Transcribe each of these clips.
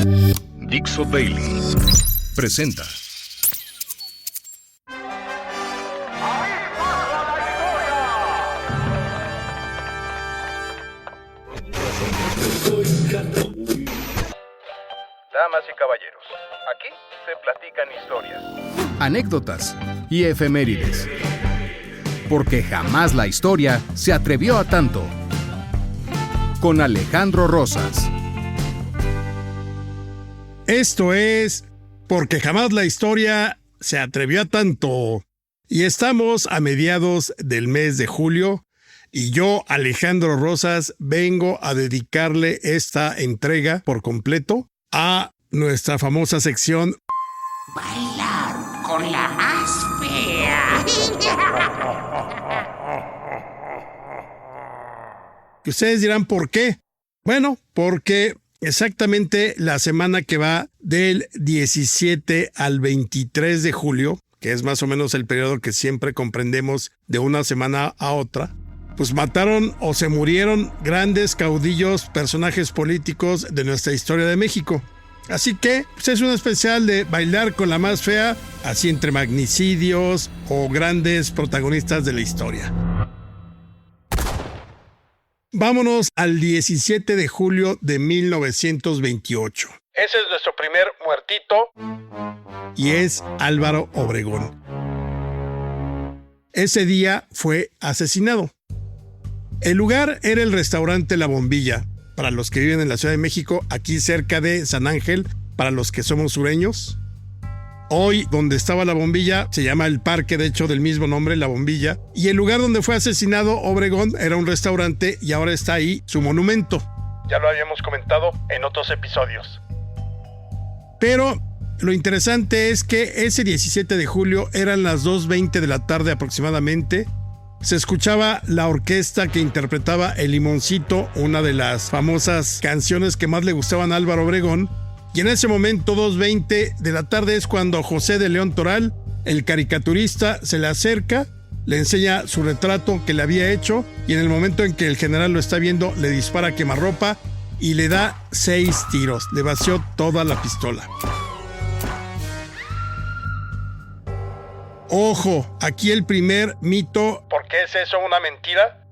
Dixo Daily presenta. Damas y caballeros, aquí se platican historias, Anécdotas y efemérides. Porque jamás la historia se atrevió a tanto. Con Alejandro Rosas. Esto es Porque jamás la historia se atrevió a tanto. Y estamos a mediados del mes de julio y yo, Alejandro Rosas, vengo a dedicarle esta entrega por completo a nuestra famosa sección Bailar con la más fea. Y ustedes dirán, ¿por qué? Bueno, porque exactamente la semana que va del 17 al 23 de julio, que es más o menos el periodo que siempre comprendemos de una semana a otra, pues mataron o se murieron grandes caudillos, personajes políticos de nuestra historia de México. Así que pues es un especial de bailar con la más fea, así entre magnicidios o grandes protagonistas de la historia. Vámonos al 17 de julio de 1928. Ese es nuestro primer muertito. Y es Álvaro Obregón. Ese día fue asesinado. El lugar era el restaurante La Bombilla, para los que viven en la Ciudad de México, aquí cerca de San Ángel, para los que somos sureños. Hoy, donde estaba La Bombilla, se llama el parque, de hecho, del mismo nombre, La Bombilla. Y el lugar donde fue asesinado Obregón era un restaurante y ahora está ahí su monumento. Ya lo habíamos comentado en otros episodios. Pero lo interesante es que ese 17 de julio eran las 2:20 de la tarde aproximadamente. Se escuchaba la orquesta que interpretaba El Limoncito, una de las famosas canciones que más le gustaban a Álvaro Obregón. Y en ese momento, 2:20 de la tarde, es cuando José de León Toral, el caricaturista, se le acerca, le enseña su retrato que le había hecho y en el momento en que el general lo está viendo, le dispara a quemarropa y le da 6 tiros. Le vació toda la pistola. Ojo, aquí el primer mito, ¿por qué es eso una mentira?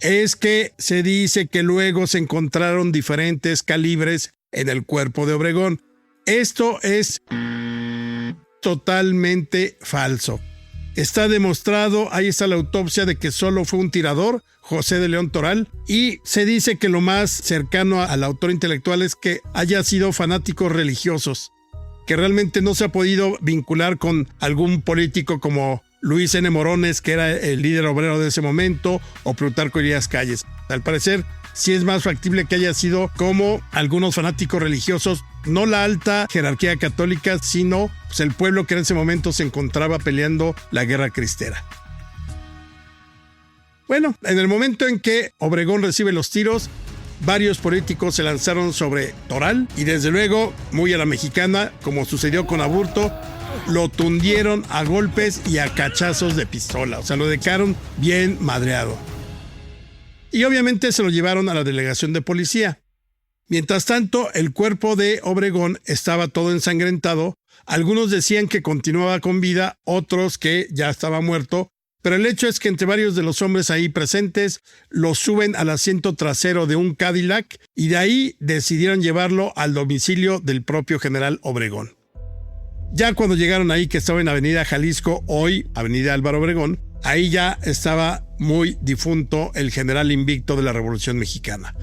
Es que se dice que luego se encontraron diferentes calibres en el cuerpo de Obregón. Esto es totalmente falso. Está demostrado, ahí está la autopsia de que solo fue un tirador, José de León Toral, y se dice que lo más cercano al autor intelectual es que haya sido fanáticos religiosos, que realmente no se ha podido vincular con algún político como Luis N. Morones, que era el líder obrero de ese momento, o Plutarco Elías Calles. Al parecer, sí es más factible que haya sido como algunos fanáticos religiosos, no la alta jerarquía católica, sino pues, el pueblo que en ese momento se encontraba peleando la guerra cristera. Bueno, en el momento en que Obregón recibe los tiros, varios políticos se lanzaron sobre Toral y desde luego, muy a la mexicana, como sucedió con Aburto, lo tundieron a golpes y a cachazos de pistola, o sea, lo dejaron bien madreado. Y obviamente se lo llevaron a la delegación de policía. Mientras tanto, el cuerpo de Obregón estaba todo ensangrentado. Algunos decían que continuaba con vida, otros que ya estaba muerto. Pero el hecho es que entre varios de los hombres ahí presentes lo suben al asiento trasero de un Cadillac y de ahí decidieron llevarlo al domicilio del propio general Obregón. Ya cuando llegaron ahí, que estaba en Avenida Jalisco, hoy Avenida Álvaro Obregón, ahí ya estaba muy difunto el general invicto de la Revolución Mexicana.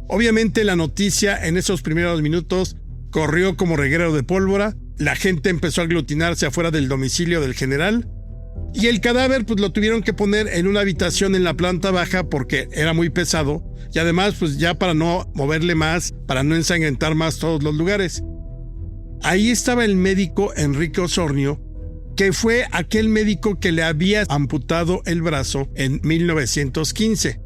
Obviamente la noticia en esos primeros minutos corrió como reguero de pólvora, la gente empezó a aglutinarse afuera del domicilio del general y el cadáver pues lo tuvieron que poner en una habitación en la planta baja porque era muy pesado y además pues ya para no moverle más, para no ensangrentar más todos los lugares. Ahí estaba el médico Enrique Osornio, que fue aquel médico que le había amputado el brazo en 1915.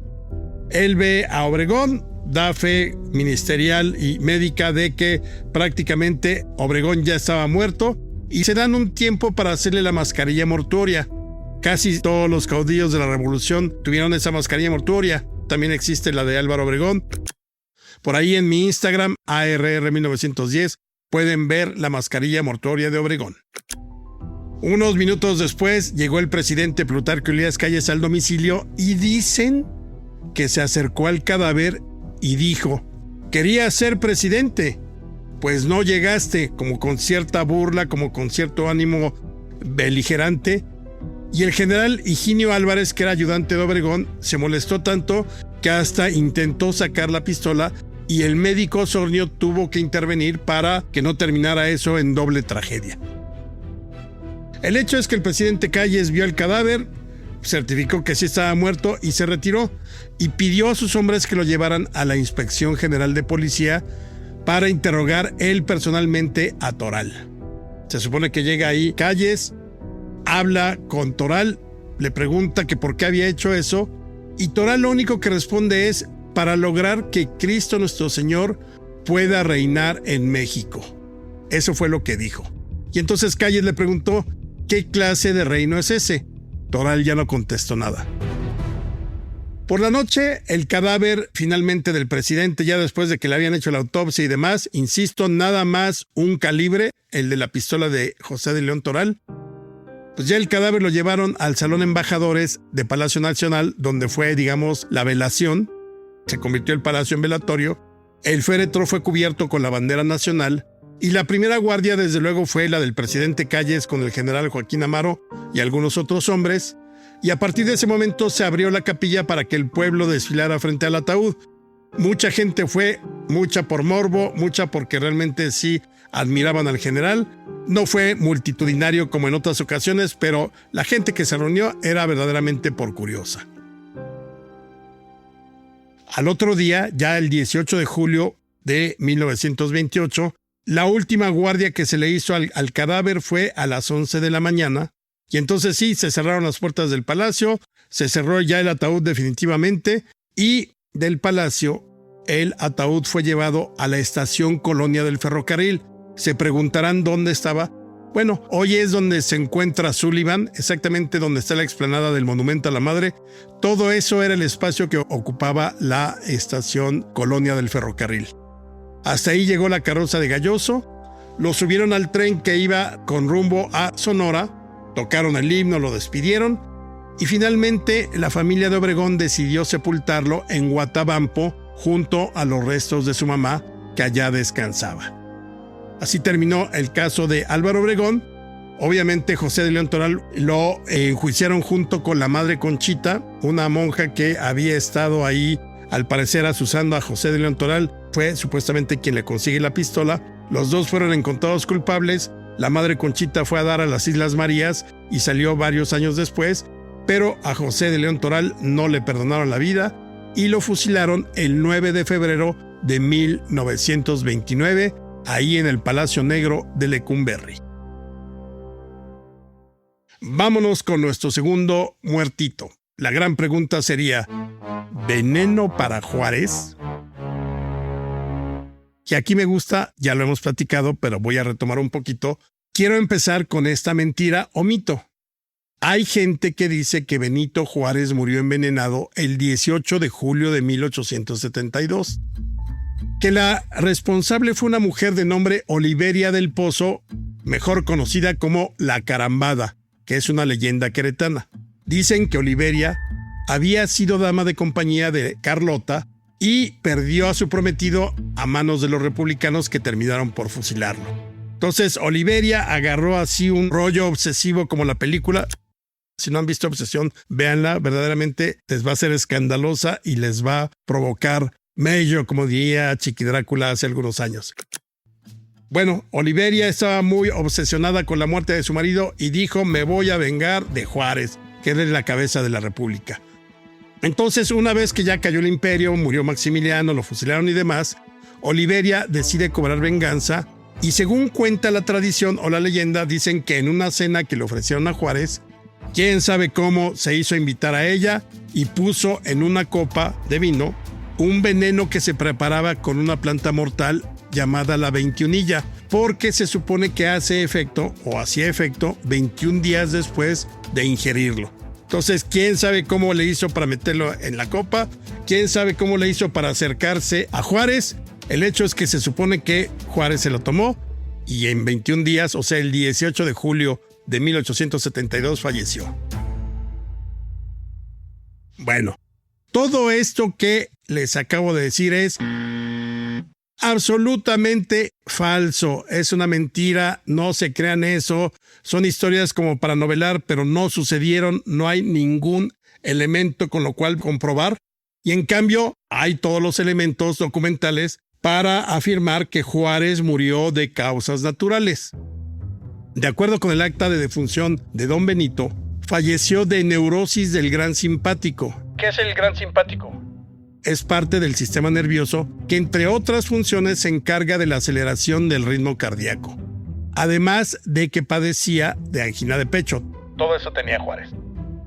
Él ve a Obregón, da fe ministerial y médica de que prácticamente Obregón ya estaba muerto y se dan un tiempo para hacerle la mascarilla mortuoria. Casi todos los caudillos de la revolución tuvieron esa mascarilla mortuoria. También existe la de Álvaro Obregón. Por ahí en mi Instagram, ARR1910, pueden ver la mascarilla mortuoria de Obregón. Unos minutos después llegó el presidente Plutarco Elías Calles al domicilio y dicen que se acercó al cadáver y dijo: quería ser presidente, pues no llegaste, como con cierta burla, como con cierto ánimo beligerante. Y el general Higinio Álvarez, que era ayudante de Obregón, se molestó tanto que hasta intentó sacar la pistola y el médico Osornio tuvo que intervenir para que no terminara eso en doble tragedia. El hecho es que el presidente Calles vio el cadáver, certificó que sí estaba muerto y se retiró y pidió a sus hombres que lo llevaran a la Inspección General de Policía para interrogar él personalmente a Toral. Se supone que llega ahí Calles, habla con Toral, le pregunta que por qué había hecho eso y Toral lo único que responde es: para lograr que Cristo nuestro Señor pueda reinar en México. Eso fue lo que dijo. Y entonces Calles le preguntó: ¿qué clase de reino es ese? Toral ya no contestó nada. Por la noche, el cadáver finalmente del presidente, ya después de que le habían hecho la autopsia y demás, insisto, nada más un calibre, el de la pistola de José de León Toral, pues ya el cadáver lo llevaron al Salón Embajadores de Palacio Nacional, donde fue, digamos, la velación. Se convirtió el palacio en velatorio. El féretro fue cubierto con la bandera nacional. Y la primera guardia, desde luego, fue la del presidente Calles con el general Joaquín Amaro y algunos otros hombres. Y a partir de ese momento se abrió la capilla para que el pueblo desfilara frente al ataúd. Mucha gente fue, mucha por morbo, mucha porque realmente sí admiraban al general. No fue multitudinario como en otras ocasiones, pero la gente que se reunió era verdaderamente por curiosa. Al otro día, ya el 18 de julio de 1928, la última guardia que se le hizo al cadáver fue a las 11 de la mañana. Y entonces sí, se cerraron las puertas del palacio, se cerró ya el ataúd definitivamente y del palacio el ataúd fue llevado a la estación Colonia del Ferrocarril. Se preguntarán dónde estaba. Bueno, hoy es donde se encuentra Sullivan, exactamente donde está la explanada del Monumento a la Madre. Todo eso era el espacio que ocupaba la estación Colonia del Ferrocarril. Hasta ahí llegó la carroza de Galloso, lo subieron al tren que iba con rumbo a Sonora, tocaron el himno, lo despidieron y finalmente la familia de Obregón decidió sepultarlo en Guatabampo junto a los restos de su mamá, que allá descansaba. Así terminó el caso de Álvaro Obregón. Obviamente José de León Toral lo enjuiciaron junto con la madre Conchita, una monja que había estado ahí, al parecer asusando a José de León Toral. Fue supuestamente quien le consigue la pistola. Los dos fueron encontrados culpables. La madre Conchita fue a dar a las Islas Marías y salió varios años después, pero a José de León Toral no le perdonaron la vida y lo fusilaron el 9 de febrero de 1929, ahí en el Palacio Negro de Lecumberri. Vámonos con nuestro segundo muertito. La gran pregunta sería: ¿veneno para Juárez? Y aquí me gusta, ya lo hemos platicado, pero voy a retomar un poquito. Quiero empezar con esta mentira o mito. Hay gente que dice que Benito Juárez murió envenenado el 18 de julio de 1872. Que la responsable fue una mujer de nombre Oliveria del Pozo, mejor conocida como La Carambada, que es una leyenda queretana. Dicen que Oliveria había sido dama de compañía de Carlota y perdió a su prometido a manos de los republicanos que terminaron por fusilarlo. Entonces Oliveria agarró así un rollo obsesivo como la película. Si no han visto Obsesión, véanla, verdaderamente les va a ser escandalosa y les va a provocar mello, como diría Chiqui Drácula hace algunos años. Bueno, Oliveria estaba muy obsesionada con la muerte de su marido y dijo: me voy a vengar de Juárez, que era la cabeza de la república. Entonces, una vez que ya cayó el imperio, murió Maximiliano, lo fusilaron y demás, Oliveria decide cobrar venganza y según cuenta la tradición o la leyenda, dicen que en una cena que le ofrecieron a Juárez, quién sabe cómo se hizo invitar a ella y puso en una copa de vino un veneno que se preparaba con una planta mortal llamada la 21illa, porque se supone que hace efecto o hacía efecto 21 días después de ingerirlo. Entonces, ¿quién sabe cómo le hizo para meterlo en la copa? ¿Quién sabe cómo le hizo para acercarse a Juárez? El hecho es que se supone que Juárez se lo tomó y en 21 días, o sea, el 18 de julio de 1872 falleció. Bueno, todo esto que les acabo de decir es absolutamente falso. Es una mentira, no se crean eso. Son historias como para novelar, pero no sucedieron. No hay ningún elemento con lo cual comprobar. Y en cambio, hay todos los elementos documentales para afirmar que Juárez murió de causas naturales. De acuerdo con el acta de defunción de don Benito, falleció de neurosis del gran simpático. ¿Qué es el gran simpático? Es parte del sistema nervioso que, entre otras funciones, se encarga de la aceleración del ritmo cardíaco. Además de que padecía de angina de pecho. Todo eso tenía Juárez.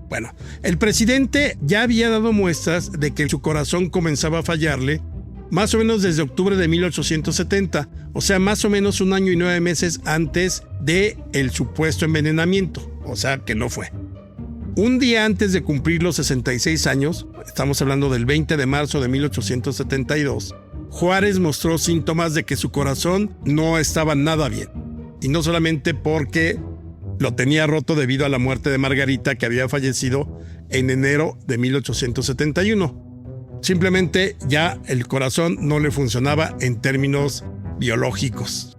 Bueno, el presidente ya había dado muestras de que su corazón comenzaba a fallarle más o menos desde octubre de 1870, o sea, más o menos 1 año y 9 meses antes de el supuesto envenenamiento, o sea, que no fue. Un día antes de cumplir los 66 años, estamos hablando del 20 de marzo de 1872, Juárez mostró síntomas de que su corazón no estaba nada bien. Y no solamente porque lo tenía roto debido a la muerte de Margarita, que había fallecido en enero de 1871. Simplemente ya el corazón no le funcionaba en términos biológicos.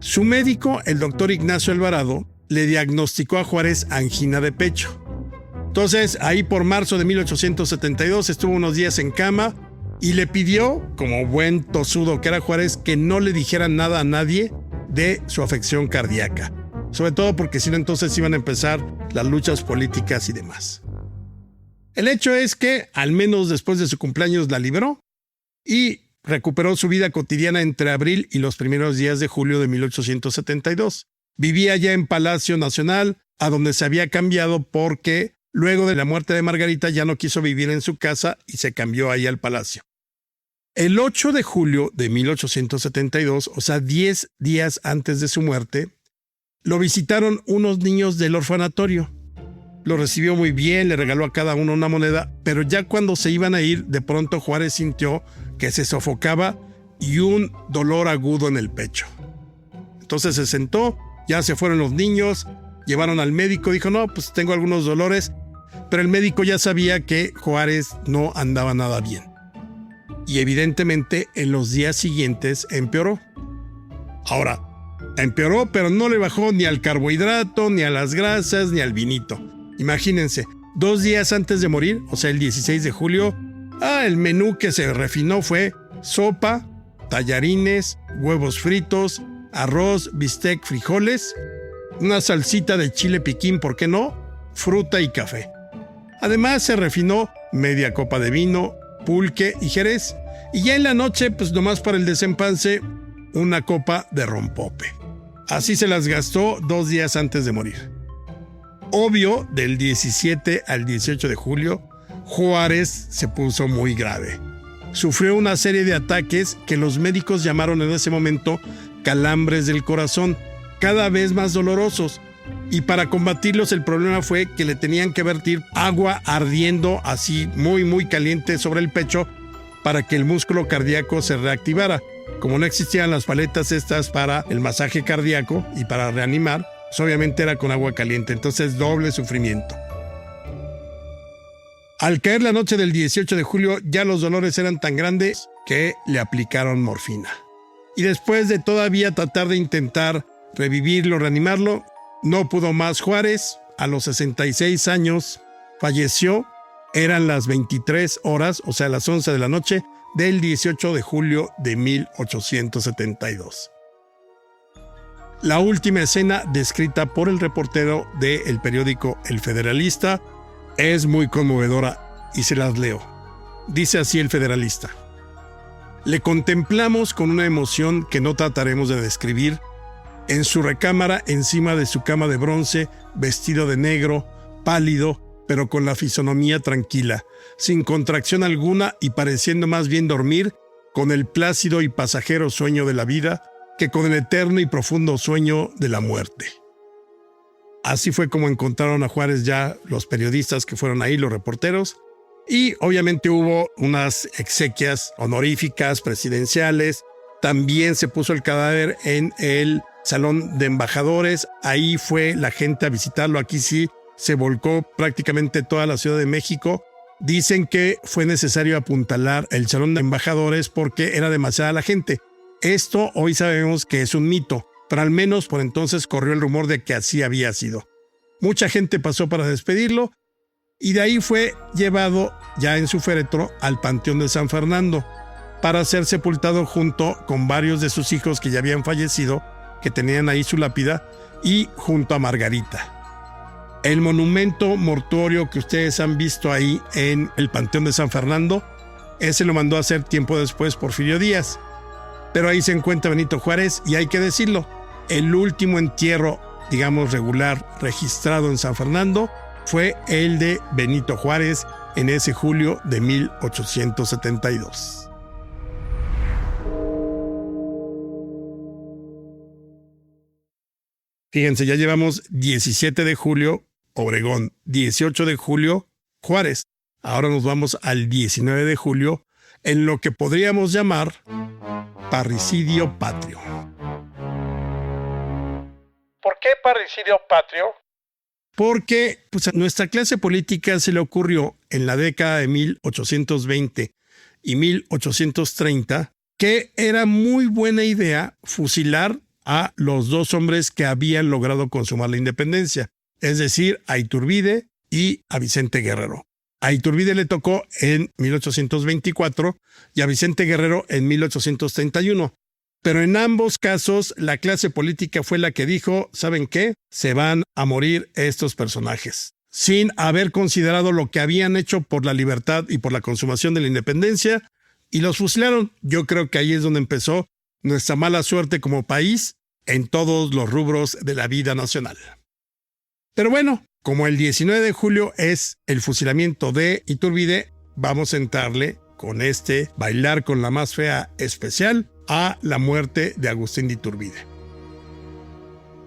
Su médico, el doctor Ignacio Alvarado, le diagnosticó a Juárez angina de pecho. Entonces, ahí por marzo de 1872 estuvo unos días en cama y le pidió, como buen tosudo que era Juárez, que no le dijera nada a nadie de su afección cardíaca. Sobre todo porque si no, entonces iban a empezar las luchas políticas y demás. El hecho es que, al menos después de su cumpleaños, la libró y recuperó su vida cotidiana entre abril y los primeros días de julio de 1872. Vivía ya en Palacio Nacional, a donde se había cambiado porque luego de la muerte de Margarita ya no quiso vivir en su casa y se cambió ahí al palacio. El 8 de julio de 1872, o sea, 10 días antes de su muerte, lo visitaron unos niños del orfanatorio. Lo recibió muy bien, le regaló a cada uno una moneda, pero ya cuando se iban a ir, de pronto Juárez sintió que se sofocaba y un dolor agudo en el pecho. Entonces se sentó, ya se fueron los niños, llevaron al médico, dijo, no, pues tengo algunos dolores, pero el médico ya sabía que Juárez no andaba nada bien. Y evidentemente en los días siguientes empeoró. Ahora, empeoró, pero no le bajó ni al carbohidrato, ni a las grasas, ni al vinito. Imagínense, 2 días antes de morir, o sea, el 16 de julio, el menú que se refinó fue sopa, tallarines, huevos fritos, arroz, bistec, frijoles, una salsita de chile piquín, ¿por qué no?, fruta y café. Además se refinó media copa de vino, pulque y jerez, y ya en la noche, pues nomás para el desempance, una copa de rompope. Así se las gastó 2 días antes de morir. Obvio, del 17 al 18 de julio, Juárez se puso muy grave. Sufrió una serie de ataques que los médicos llamaron en ese momento calambres del corazón, cada vez más dolorosos. Y para combatirlos el problema fue que le tenían que vertir agua ardiendo así muy muy caliente sobre el pecho para que el músculo cardíaco se reactivara. Como no existían las paletas estas para el masaje cardíaco y para reanimar, pues obviamente era con agua caliente, entonces doble sufrimiento. Al caer la noche del 18 de julio ya los dolores eran tan grandes que le aplicaron morfina. Y después de todavía tratar de intentar revivirlo, reanimarlo, no pudo más Juárez. A los 66 años falleció. Eran las 23 horas, o sea, las 11 de la noche del 18 de julio de 1872. La última escena descrita por el reportero del periódico El Federalista es muy conmovedora y se las leo. Dice así el Federalista: le contemplamos con una emoción que no trataremos de describir, en su recámara encima de su cama de bronce, vestido de negro, pálido, pero con la fisonomía tranquila, sin contracción alguna y pareciendo más bien dormir, con el plácido y pasajero sueño de la vida que con el eterno y profundo sueño de la muerte. Así fue como encontraron a Juárez ya los periodistas que fueron ahí, los reporteros. Y obviamente hubo unas exequias honoríficas, presidenciales. También se puso el cadáver en el Salón de Embajadores. Ahí fue la gente a visitarlo. Aquí sí se volcó prácticamente toda la Ciudad de México. Dicen que fue necesario apuntalar el Salón de Embajadores porque era demasiada la gente. Esto hoy sabemos que es un mito, pero al menos por entonces corrió el rumor de que así había sido. Mucha gente pasó para despedirlo y de ahí fue llevado ya en su féretro al Panteón de San Fernando para ser sepultado junto con varios de sus hijos que ya habían fallecido, que tenían ahí su lápida, y junto a Margarita. El monumento mortuorio que ustedes han visto ahí en el Panteón de San Fernando, ese lo mandó a hacer tiempo después Porfirio Díaz. Pero ahí se encuentra Benito Juárez y hay que decirlo, el último entierro, digamos, regular registrado en San Fernando fue el de Benito Juárez en ese julio de 1872. Fíjense, ya llevamos 17 de julio, Obregón, 18 de julio, Juárez. Ahora nos vamos al 19 de julio, en lo que podríamos llamar parricidio patrio. ¿Por qué parricidio patrio? Porque a nuestra clase política se le ocurrió en la década de 1820 y 1830 que era muy buena idea fusilar a los dos hombres que habían logrado consumar la independencia, es decir, a Iturbide y a Vicente Guerrero. A Iturbide le tocó en 1824 y a Vicente Guerrero en 1831. Pero en ambos casos la clase política fue la que dijo, ¿saben qué? Se van a morir estos personajes, sin haber considerado lo que habían hecho por la libertad y por la consumación de la independencia, y los fusilaron. Yo creo que ahí es donde empezó nuestra mala suerte como país en todos los rubros de la vida nacional. Pero bueno, como el 19 de julio es el fusilamiento de Iturbide, vamos a entrarle con este Bailar con la Más Fea especial a la muerte de Agustín de Iturbide.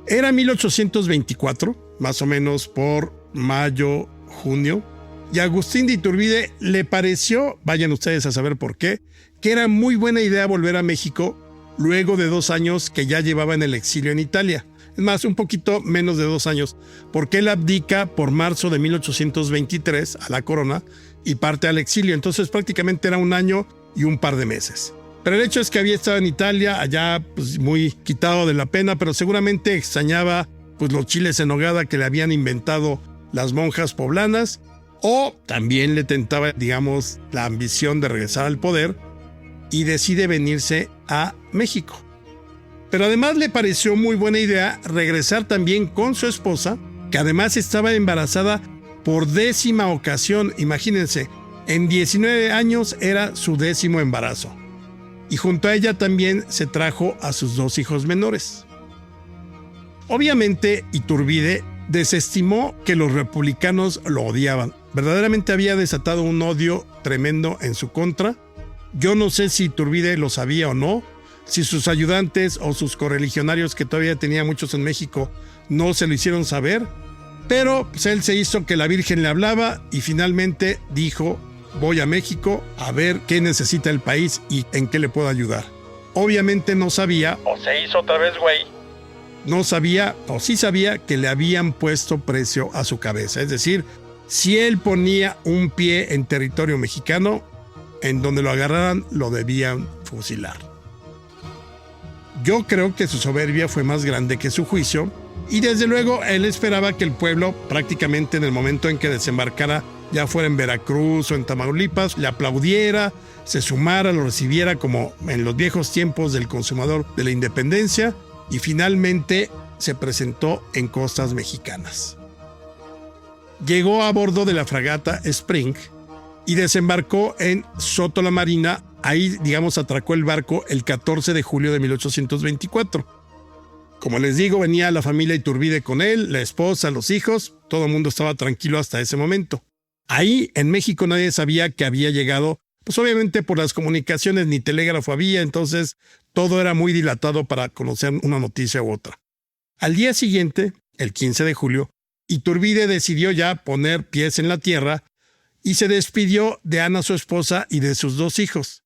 Era 1824, más o menos por mayo, junio, y a Agustín de Iturbide le pareció, vayan ustedes a saber por qué, que era muy buena idea volver a México luego de 2 años que ya llevaba en el exilio en Italia. Es más, un poquito menos de 2 años, porque él abdica por marzo de 1823 a la corona y parte al exilio. Entonces prácticamente era 1 año y un par de meses. Pero el hecho es que había estado en Italia, allá muy quitado de la pena, pero seguramente extrañaba los chiles en nogada que le habían inventado las monjas poblanas, o también le tentaba, digamos, la ambición de regresar al poder y decide venirse a México. Pero además le pareció muy buena idea regresar también con su esposa, que además estaba embarazada por 10ª ocasión. Imagínense, en 19 años era su 10º embarazo. Y junto a ella también se trajo a sus 2 hijos menores. Obviamente, Iturbide desestimó que los republicanos lo odiaban. Verdaderamente había desatado un odio tremendo en su contra. Yo no sé si Iturbide lo sabía o no, si sus ayudantes o sus correligionarios, que todavía tenía muchos en México, no se lo hicieron saber, pero él se hizo que la Virgen le hablaba y finalmente dijo: voy a México a ver qué necesita el país y en qué le puedo ayudar. Obviamente no sabía, ¿O se hizo otra vez, güey? no sabía o sí sabía que le habían puesto precio a su cabeza. Es decir, si él ponía un pie en territorio mexicano, en donde lo agarraran lo debían fusilar. Yo creo que su soberbia fue más grande que su juicio, y desde luego él esperaba que el pueblo, prácticamente en el momento en que desembarcara, ya fuera en Veracruz o en Tamaulipas, le aplaudiera, se sumara, lo recibiera como en los viejos tiempos del consumador de la independencia, y finalmente se presentó en costas mexicanas. Llegó a bordo de la fragata Spring y desembarcó en Soto la Marina. Ahí, digamos, atracó el barco el 14 de julio de 1824. Como les digo, venía la familia Iturbide con él, la esposa, los hijos, todo el mundo estaba tranquilo hasta ese momento. Ahí, en México, nadie sabía que había llegado, obviamente por las comunicaciones ni telégrafo había, entonces todo era muy dilatado para conocer una noticia u otra. Al día siguiente, el 15 de julio, Iturbide decidió ya poner pies en la tierra y se despidió de Ana, su esposa, y de sus 2 hijos.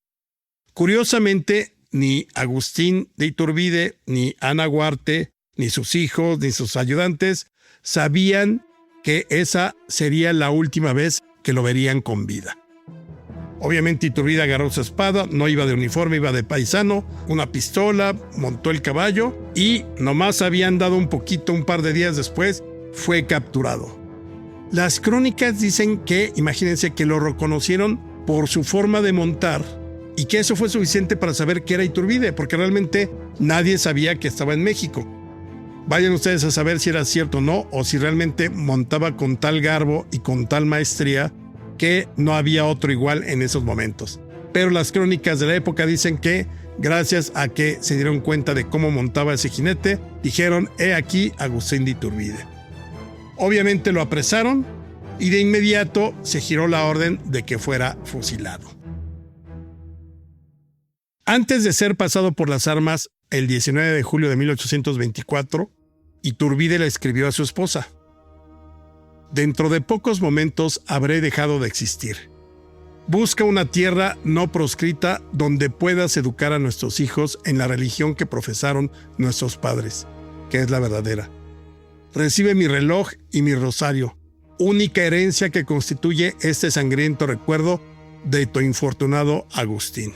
Curiosamente, ni Agustín de Iturbide, ni Ana Huarte, ni sus hijos, ni sus ayudantes sabían que esa sería la última vez que lo verían con vida. Obviamente Iturbide agarró su espada, no iba de uniforme, iba de paisano, una pistola, montó el caballo y nomás habían dado un par de días después, fue capturado. Las crónicas dicen que, imagínense, que lo reconocieron por su forma de montar y que eso fue suficiente para saber que era Iturbide, porque realmente nadie sabía que estaba en México. Vayan ustedes a saber si era cierto o no, o si realmente montaba con tal garbo y con tal maestría que no había otro igual en esos momentos. Pero las crónicas de la época dicen que, gracias a que se dieron cuenta de cómo montaba ese jinete, dijeron: he aquí Agustín de Iturbide. Obviamente lo apresaron y de inmediato se giró la orden de que fuera fusilado. Antes de ser pasado por las armas, el 19 de julio de 1824, Iturbide le escribió a su esposa: dentro de pocos momentos habré dejado de existir. Busca una tierra no proscrita donde puedas educar a nuestros hijos en la religión que profesaron nuestros padres, que es la verdadera. Recibe mi reloj y mi rosario, única herencia que constituye este sangriento recuerdo de tu infortunado Agustín.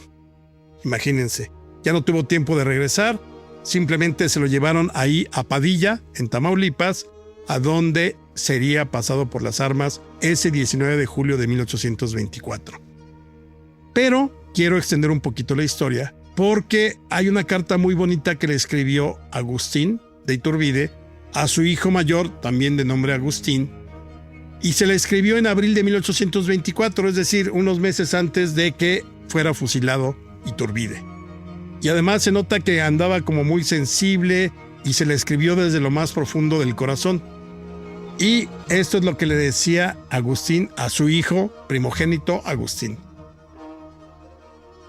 Imagínense, ya no tuvo tiempo de regresar, simplemente se lo llevaron ahí a Padilla, en Tamaulipas, a donde sería pasado por las armas ese 19 de julio de 1824. Pero quiero extender un poquito la historia, porque hay una carta muy bonita que le escribió Agustín de Iturbide a su hijo mayor, también de nombre Agustín, y se le escribió en abril de 1824, es decir, unos meses antes de que fuera fusilado Iturbide. Y además se nota que andaba como muy sensible y se le escribió desde lo más profundo del corazón. Y esto es lo que le decía Agustín a su hijo primogénito Agustín: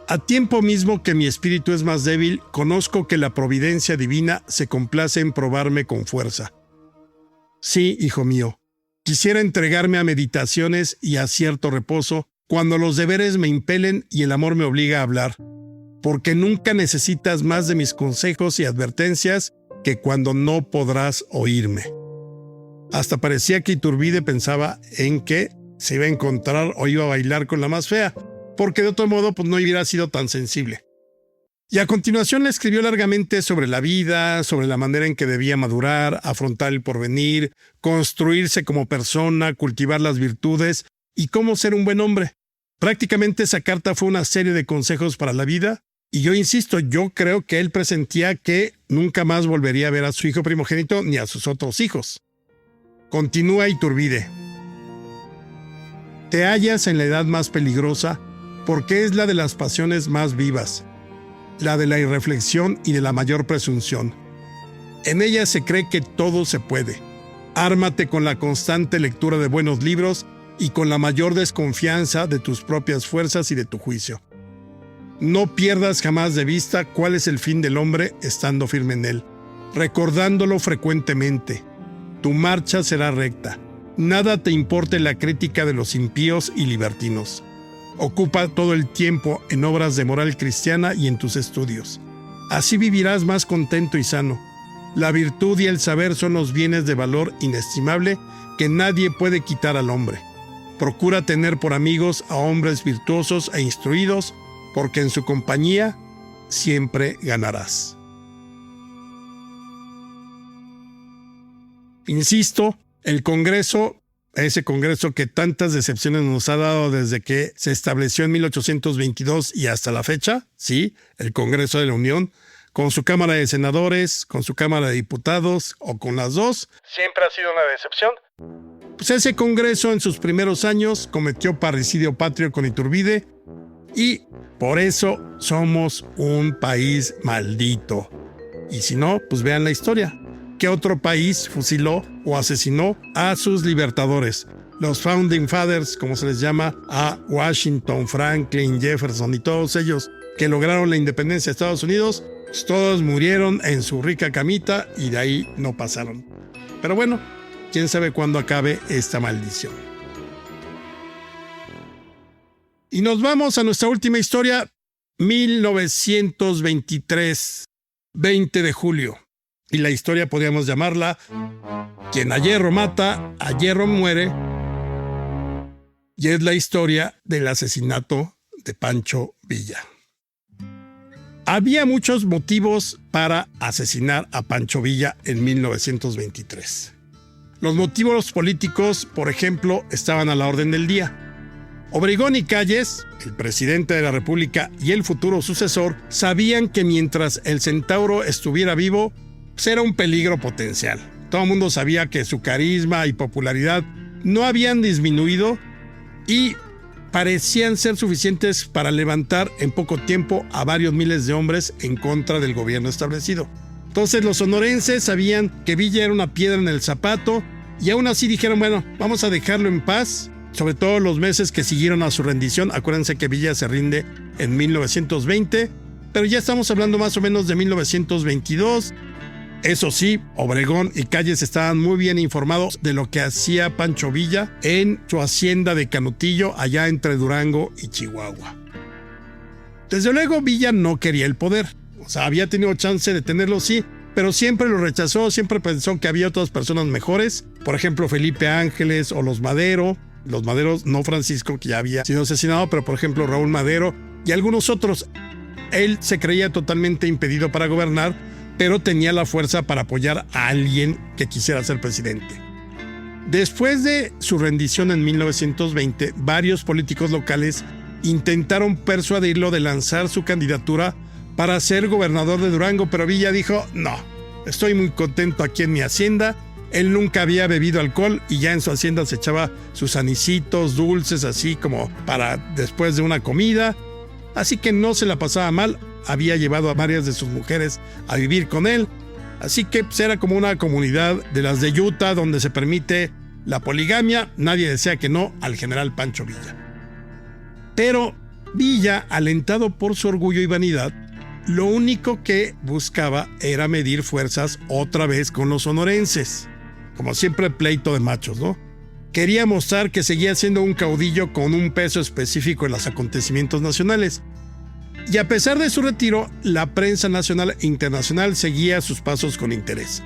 a tiempo mismo que mi espíritu es más débil, conozco que la providencia divina se complace en probarme con fuerza. Sí, hijo mío, quisiera entregarme a meditaciones y a cierto reposo cuando los deberes me impelen y el amor me obliga a hablar, porque nunca necesitas más de mis consejos y advertencias que cuando no podrás oírme. Hasta parecía que Iturbide pensaba en que se iba a encontrar o iba a bailar con la más fea, porque de otro modo pues no hubiera sido tan sensible. Y a continuación le escribió largamente sobre la vida, sobre la manera en que debía madurar, afrontar el porvenir, construirse como persona, cultivar las virtudes y cómo ser un buen hombre. Prácticamente esa carta fue una serie de consejos para la vida, y yo insisto, yo creo que él presentía que nunca más volvería a ver a su hijo primogénito ni a sus otros hijos. Continúa Iturbide: te hallas en la edad más peligrosa porque es la de las pasiones más vivas, la de la irreflexión y de la mayor presunción. En ella se cree que todo se puede. Ármate con la constante lectura de buenos libros y con la mayor desconfianza de tus propias fuerzas y de tu juicio. No pierdas jamás de vista cuál es el fin del hombre estando firme en él, recordándolo frecuentemente. Tu marcha será recta. Nada te importe la crítica de los impíos y libertinos. Ocupa todo el tiempo en obras de moral cristiana y en tus estudios. Así vivirás más contento y sano. La virtud y el saber son los bienes de valor inestimable que nadie puede quitar al hombre. Procura tener por amigos a hombres virtuosos e instruidos, porque en su compañía siempre ganarás. Insisto, el Congreso, ese Congreso que tantas decepciones nos ha dado desde que se estableció en 1822 y hasta la fecha, sí, el Congreso de la Unión, con su Cámara de Senadores, con su Cámara de Diputados o con las dos, Siempre ha sido una decepción. pues ese Congreso en sus primeros años cometió parricidio patrio con Iturbide y por eso somos un país maldito. Y si no, pues vean la historia. ¿Qué otro país fusiló o asesinó a sus libertadores? Los Founding Fathers, como se les llama, a Washington, Franklin, Jefferson y todos ellos que lograron la independencia de Estados Unidos, pues todos murieron en su rica camita y de ahí no pasaron. Pero bueno, quién sabe cuándo acabe esta maldición. Y nos vamos a nuestra última historia, 1923, 20 de julio. Y la historia podríamos llamarla Quien a hierro mata, a hierro muere. Y es la historia del asesinato de Pancho Villa. Había muchos motivos para asesinar a Pancho Villa en 1923. Los motivos políticos, por ejemplo, estaban a la orden del día. Obregón y Calles, el presidente de la República y el futuro sucesor, sabían que mientras el Centauro estuviera vivo, pues era un peligro potencial. Todo el mundo sabía que su carisma y popularidad no habían disminuido y parecían ser suficientes para levantar en poco tiempo a varios miles de hombres en contra del gobierno establecido. Entonces los sonorenses sabían que Villa era una piedra en el zapato y aún así dijeron, bueno, vamos a dejarlo en paz, sobre todo los meses que siguieron a su rendición. Acuérdense que Villa se rinde en 1920, pero ya estamos hablando más o menos de 1922. Eso sí, Obregón y Calles estaban muy bien informados de lo que hacía Pancho Villa en su hacienda de Canutillo, allá entre Durango y Chihuahua. Desde luego, Villa no quería el poder. O sea, había tenido chance de tenerlo, sí, pero siempre lo rechazó, siempre pensó que había otras personas mejores. Por ejemplo, Felipe Ángeles o los Madero. Los Maderos, no Francisco, que ya había sido asesinado, pero por ejemplo Raúl Madero y algunos otros. Él se creía totalmente impedido para gobernar, pero tenía la fuerza para apoyar a alguien que quisiera ser presidente. Después de su rendición en 1920, varios políticos locales intentaron persuadirlo de lanzar su candidatura para ser gobernador de Durango, pero Villa dijo, no, estoy muy contento aquí en mi hacienda. Él nunca había bebido alcohol y ya en su hacienda se echaba sus anicitos, dulces, así como para después de una comida. Así que no se la pasaba mal. Había llevado a varias de sus mujeres a vivir con él. Así que pues, era como una comunidad de las de Utah donde se permite la poligamia. Nadie decía que no al general Pancho Villa. Pero Villa, alentado por su orgullo y vanidad, lo único que buscaba era medir fuerzas otra vez con los sonorenses. Como siempre, pleito de machos, ¿no? Quería mostrar que seguía siendo un caudillo con un peso específico en los acontecimientos nacionales. Y a pesar de su retiro, la prensa nacional e internacional seguía sus pasos con interés.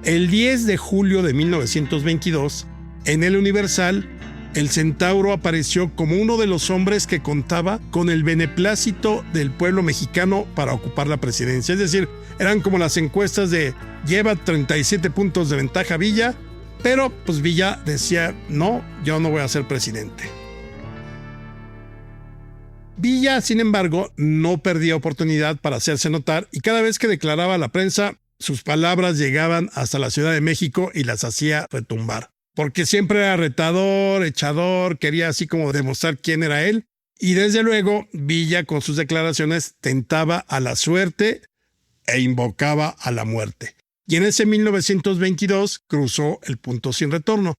El 10 de julio de 1922, en El Universal, el Centauro apareció como uno de los hombres que contaba con el beneplácito del pueblo mexicano para ocupar la presidencia. Es decir, eran como las encuestas de lleva 37 puntos de ventaja Villa, pero pues Villa decía, no, yo no voy a ser presidente. Villa, sin embargo, no perdía oportunidad para hacerse notar y cada vez que declaraba a la prensa, sus palabras llegaban hasta la Ciudad de México y las hacía retumbar. Porque siempre era retador, echador, quería así como demostrar quién era él. Y desde luego, Villa con sus declaraciones tentaba a la suerte e invocaba a la muerte. Y en ese 1922 cruzó el punto sin retorno.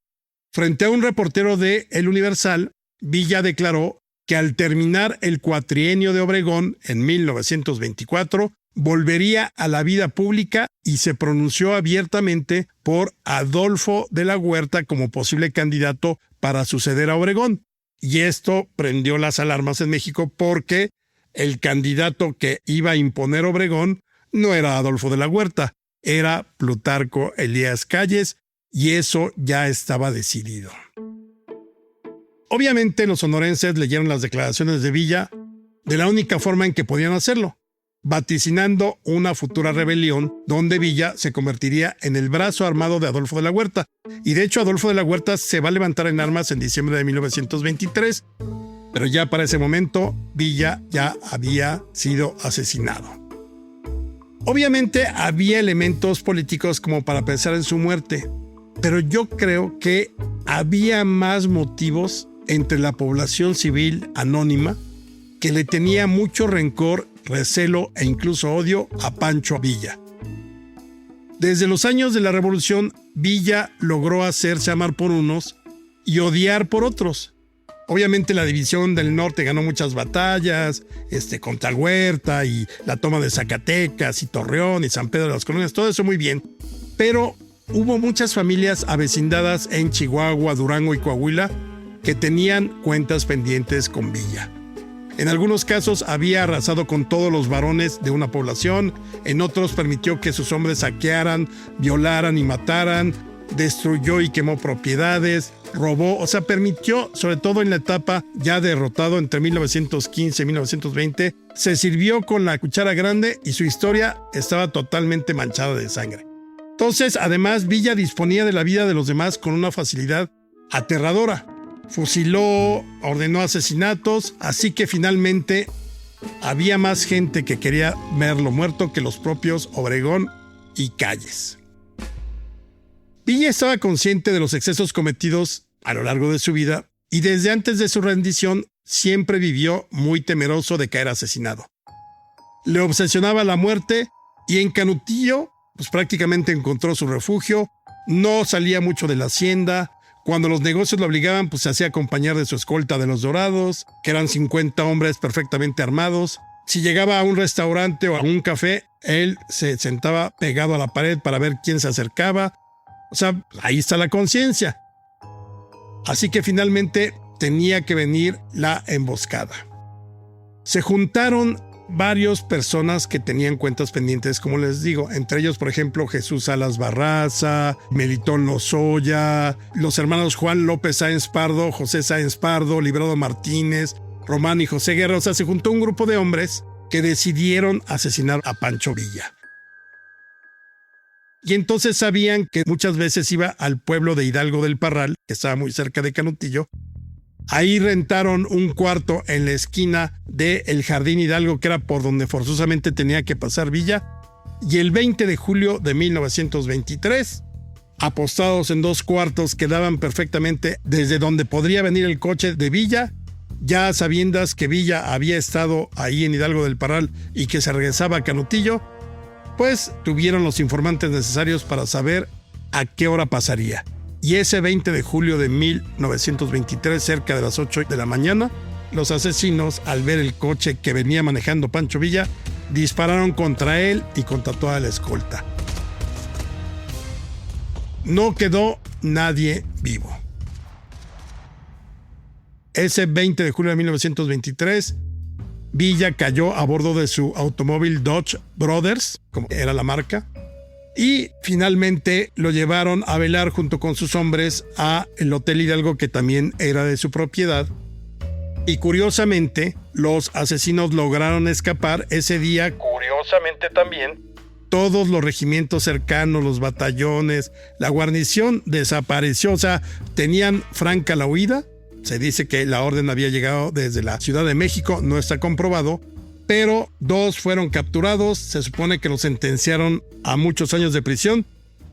Frente a un reportero de El Universal, Villa declaró que al terminar el cuatrienio de Obregón en 1924, volvería a la vida pública y se pronunció abiertamente por Adolfo de la Huerta como posible candidato para suceder a Obregón. Y esto prendió las alarmas en México porque el candidato que iba a imponer Obregón no era Adolfo de la Huerta, era Plutarco Elías Calles, y eso ya estaba decidido. Obviamente los sonorenses leyeron las declaraciones de Villa de la única forma en que podían hacerlo, vaticinando una futura rebelión donde Villa se convertiría en el brazo armado de Adolfo de la Huerta. Y de hecho Adolfo de la Huerta se va a levantar en armas en diciembre de 1923, pero ya para ese momento Villa ya había sido asesinado. Obviamente había elementos políticos como para pensar en su muerte, pero yo creo que había más motivos entre la población civil anónima que le tenía mucho rencor, recelo e incluso odio a Pancho Villa. Desde los años de la Revolución, Villa logró hacerse amar por unos y odiar por otros. Obviamente la división del norte ganó muchas batallas, contra Huerta y la toma de Zacatecas y Torreón y San Pedro de las Colonias, todo eso muy bien. Pero hubo muchas familias avecindadas en Chihuahua, Durango y Coahuila que tenían cuentas pendientes con Villa. En algunos casos había arrasado con todos los varones de una población, en otros permitió que sus hombres saquearan, violaran y mataran, destruyó y quemó propiedades, robó, o sea, permitió, sobre todo en la etapa ya derrotado entre 1915 y 1920, se sirvió con la cuchara grande y su historia estaba totalmente manchada de sangre. Entonces, además, Villa disponía de la vida de los demás con una facilidad aterradora. Fusiló, ordenó asesinatos, así que finalmente había más gente que quería verlo muerto que los propios Obregón y Calles. Villa estaba consciente de los excesos cometidos a lo largo de su vida y desde antes de su rendición siempre vivió muy temeroso de caer asesinado. Le obsesionaba la muerte y en Canutillo pues prácticamente encontró su refugio, no salía mucho de la hacienda. Cuando los negocios lo obligaban, pues se hacía acompañar de su escolta de los Dorados, que eran 50 hombres perfectamente armados. Si llegaba a un restaurante o a un café, él se sentaba pegado a la pared para ver quién se acercaba. O sea, ahí está la conciencia. Así que finalmente tenía que venir la emboscada. Se juntaron varias personas que tenían cuentas pendientes, como les digo, entre ellos, por ejemplo, Jesús Salas Barraza, Melitón Lozoya, los hermanos Juan López Sáenz Pardo, José Sáenz Pardo, Librado Martínez, Román y José Guerra. O sea, se juntó un grupo de hombres que decidieron asesinar a Pancho Villa. Y entonces sabían que muchas veces iba al pueblo de Hidalgo del Parral, que estaba muy cerca de Canutillo. Ahí rentaron un cuarto en la esquina del Jardín Hidalgo, que era por donde forzosamente tenía que pasar Villa. Y el 20 de julio de 1923, apostados en 2 cuartos que daban perfectamente desde donde podría venir el coche de Villa, ya sabiendas que Villa había estado ahí en Hidalgo del Parral y que se regresaba a Canutillo, pues tuvieron los informantes necesarios para saber a qué hora pasaría. Y ese 20 de julio de 1923, cerca de las 8 de la mañana, los asesinos, al ver el coche que venía manejando Pancho Villa, dispararon contra él y contra toda la escolta. No quedó nadie vivo. Ese 20 de julio de 1923, Villa cayó a bordo de su automóvil Dodge Brothers, como era la marca, y finalmente lo llevaron a velar junto con sus hombres a el Hotel Hidalgo, que también era de su propiedad. Y curiosamente, los asesinos lograron escapar ese día. Curiosamente también, Todos los regimientos cercanos, los batallones, la guarnición desapareció. O sea, tenían franca la huida. Se dice que la orden había llegado desde la Ciudad de México, no está comprobado. Pero 2 fueron capturados, se supone que los sentenciaron a muchos años de prisión,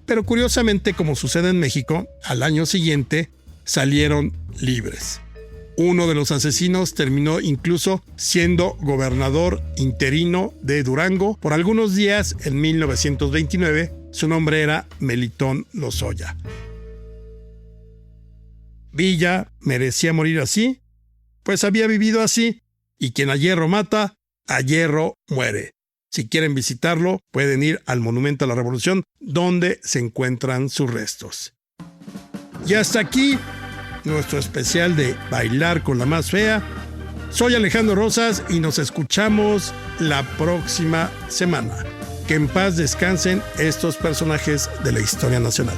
pero curiosamente, como sucede en México, al año siguiente salieron libres. Uno de los asesinos terminó incluso siendo gobernador interino de Durango por algunos días en 1929, su nombre era Melitón Lozoya. Villa merecía morir así, pues había vivido así, y quien a hierro mata, a hierro muere. Si quieren visitarlo, pueden ir al Monumento a la Revolución, donde se encuentran sus restos. Y hasta aquí nuestro especial de Bailar con la Más Fea. Soy Alejandro Rosas y nos escuchamos la próxima semana. Que en paz descansen estos personajes de la historia nacional.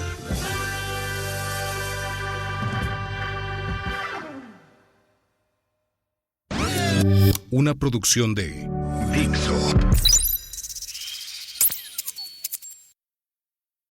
Una producción de Dixo.